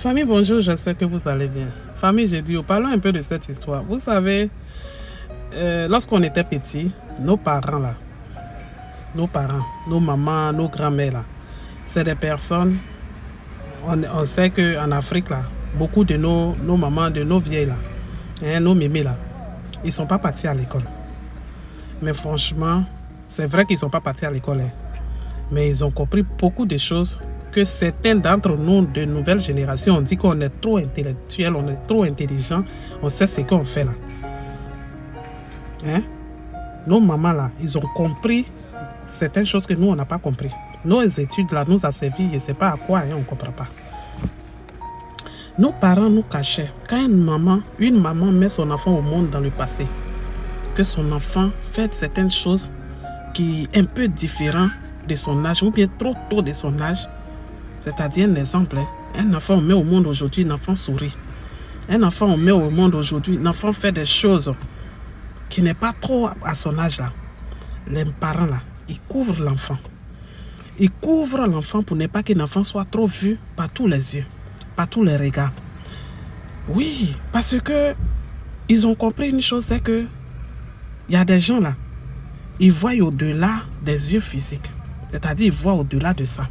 Famille, bonjour, j'espère que vous allez bien. Famille, j'ai dit, parlons un peu de cette histoire. Vous savez, lorsqu'on était petits, nos parents là, nos mamans, nos grands-mères là, c'est des personnes, on sait qu'en Afrique là, beaucoup de nos mamans, de nos vieilles là, hein, nos mémés là, ils ne sont pas partis à l'école. Mais franchement, c'est vrai qu'ils ne sont pas partis à l'école, hein, mais ils ont compris beaucoup de choses que certains d'entre nous, de nouvelles générations, ont dit qu'on est trop intellectuel, on est trop intelligent, on sait ce qu'on fait là. Hein? Nos mamans là, ils ont compris certaines choses que nous, on n'a pas compris. Nos études là nous a servi, je ne sais pas à quoi, hein, on ne comprend pas. Nos parents nous cachaient. Quand une maman met son enfant au monde dans le passé, que son enfant fait certaines choses qui sont un peu différentes de son âge, ou bien trop tôt de son âge. C'est-à-dire un exemple, hein, un enfant on met au monde aujourd'hui, un enfant sourit. Un enfant on met au monde aujourd'hui, un enfant fait des choses qui n'est pas trop à son âge là. Les parents là, ils couvrent l'enfant. Ils couvrent l'enfant pour ne pas que l'enfant soit trop vu par tous les yeux, par tous les regards. Oui, parce que ils ont compris une chose, c'est que il y a des gens là, ils voient au-delà des yeux physiques. C'est-à-dire ils voient au-delà de ça.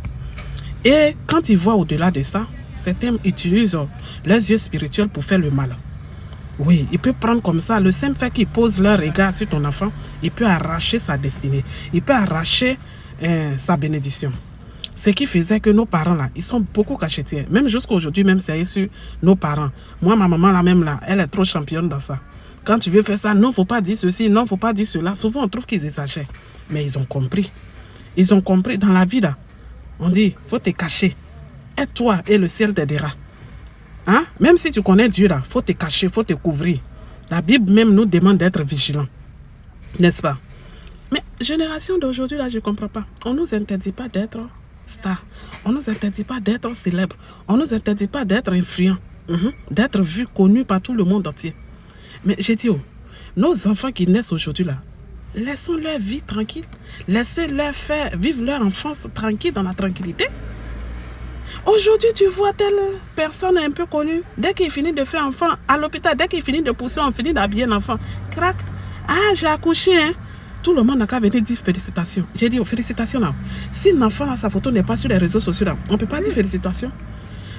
Et quand ils voient au-delà de ça, certains utilisent leurs yeux spirituels pour faire le mal. Oui, il peut prendre comme ça, le simple fait qu'ils posent leur regard sur ton enfant, il peut arracher sa destinée, il peut arracher sa bénédiction. Ce qui faisait que nos parents là, ils sont beaucoup cachetiers. Même jusqu'à aujourd'hui, même c'est sur nos parents. Moi, ma maman là même là, elle est trop championne dans ça. Quand tu veux faire ça, non, faut pas dire ceci, non, faut pas dire cela. Souvent, on trouve qu'ils exagèrent. Mais ils ont compris. Ils ont compris dans la vie là. On dit, faut te cacher. Aide-toi et le ciel t'aidera. Hein? Même si tu connais Dieu là, faut te cacher, faut te couvrir. La Bible même nous demande d'être vigilants. N'est-ce pas? Mais génération d'aujourd'hui là, je ne comprends pas. On ne nous interdit pas d'être star. On ne nous interdit pas d'être célèbre. On ne nous interdit pas d'être influent. D'être vu, connu par tout le monde entier. Mais j'ai dit, nos enfants qui naissent aujourd'hui là, laissons leur vie tranquille. Laissez-leur faire vivre leur enfance tranquille, dans la tranquillité. Aujourd'hui, tu vois telle personne un peu connue, dès qu'il finit de faire enfant, à l'hôpital, dès qu'il finit de pousser, on finit d'habiller l'enfant. Crac. Ah, j'ai accouché, hein. Tout le monde n'a qu'à venir dire félicitations. J'ai dit, félicitations là. Si l'enfant là, sa photo n'est pas sur les réseaux sociaux là, on ne peut pas dire félicitations.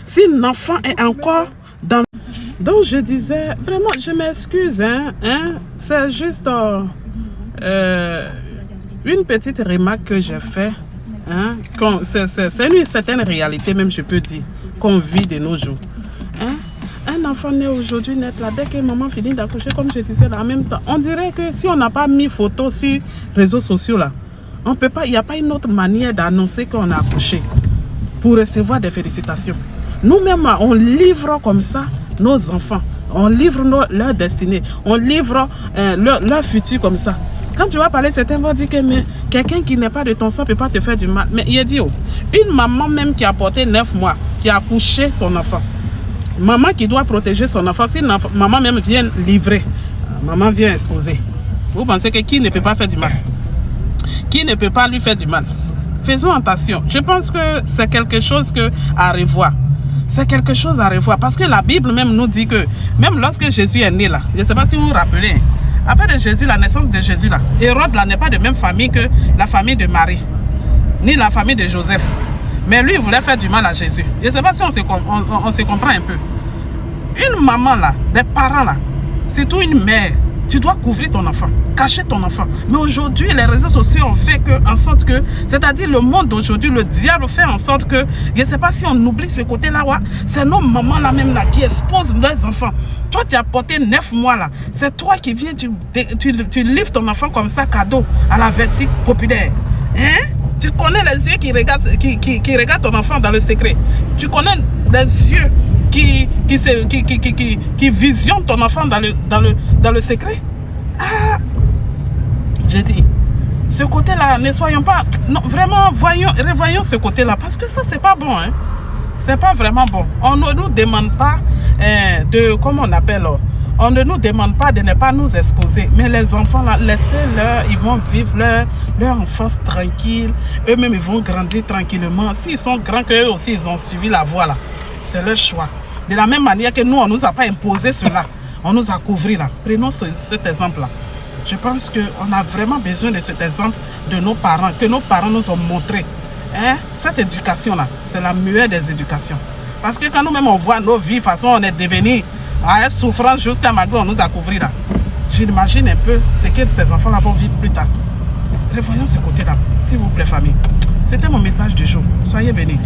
Si l'enfant est encore dans... Donc je disais, vraiment, je m'excuse, hein, c'est juste... une petite remarque que j'ai faite, hein, c'est une certaine réalité même, je peux dire, qu'on vit de nos jours. Hein? Un enfant né aujourd'hui, net là, dès que maman finit d'accoucher, comme je disais là, en même temps, on dirait que si on n'a pas mis photo sur les réseaux sociaux là, on peut pas, il n'y a pas une autre manière d'annoncer qu'on a accouché pour recevoir des félicitations. Nous-mêmes, on livre comme ça nos enfants, on livre leur destinée, on livre leur futur comme ça. Quand tu vas parler, certains vont dire que quelqu'un qui n'est pas de ton sang ne peut pas te faire du mal. Mais il dit, une maman même qui a porté 9 mois, qui a accouché son enfant, maman qui doit protéger son enfant, si maman même vient livrer, maman vient exposer. Vous pensez que qui ne peut pas faire du mal? Qui ne peut pas lui faire du mal? Faisons attention. Je pense que c'est quelque chose à revoir. C'est quelque chose à revoir. Parce que la Bible même nous dit que, même lorsque Jésus est né là, je ne sais pas si vous vous rappelez, après de Jésus, la naissance de Jésus là, Hérode là n'est pas de même famille que la famille de Marie, ni la famille de Joseph. Mais lui, il voulait faire du mal à Jésus. Je ne sais pas si on se comprend un peu. Une maman là, des parents là, c'est tout une mère. Tu dois couvrir ton enfant, cacher ton enfant. Mais aujourd'hui, les réseaux sociaux ont fait en sorte que, c'est-à-dire le monde d'aujourd'hui, le diable fait en sorte que, je ne sais pas si on oublie ce côté-là, c'est nos mamans là même là qui exposent leurs enfants. Toi, tu as porté 9 mois là. C'est toi qui viens, tu livres ton enfant comme ça, cadeau, à la vertique populaire. Hein? Tu connais les yeux qui regardent ton enfant dans le secret. Tu connais les yeux qui visionnent ton enfant dans le secret. Ah, j'ai dit, ce côté-là, ne soyons pas... Non, vraiment, revoyons ce côté-là. Parce que ça, c'est pas bon. Hein? C'est pas vraiment bon. On ne nous demande pas comment on appelle... On ne nous demande pas de ne pas nous exposer. Mais les enfants, là, laissez-leur, ils vont vivre leur enfance tranquille. Eux-mêmes, ils vont grandir tranquillement. S'ils sont grands, qu'eux aussi, ils ont suivi la voie, là. C'est leur choix. De la même manière que nous, on ne nous a pas imposé cela. On nous a couvert là. Prenons cet exemple-là. Je pense qu'on a vraiment besoin de cet exemple de nos parents, que nos parents nous ont montré. Hein? Cette éducation-là, c'est la meilleure des éducations. Parce que quand nous-mêmes on voit nos vies, de toute façon, on est devenu à souffrance jusqu'à malgré on nous a couvert là. J'imagine un peu ce que ces enfants-là vont vivre plus tard. Revoyons ce côté-là, s'il vous plaît, famille. C'était mon message du jour. Soyez bénis.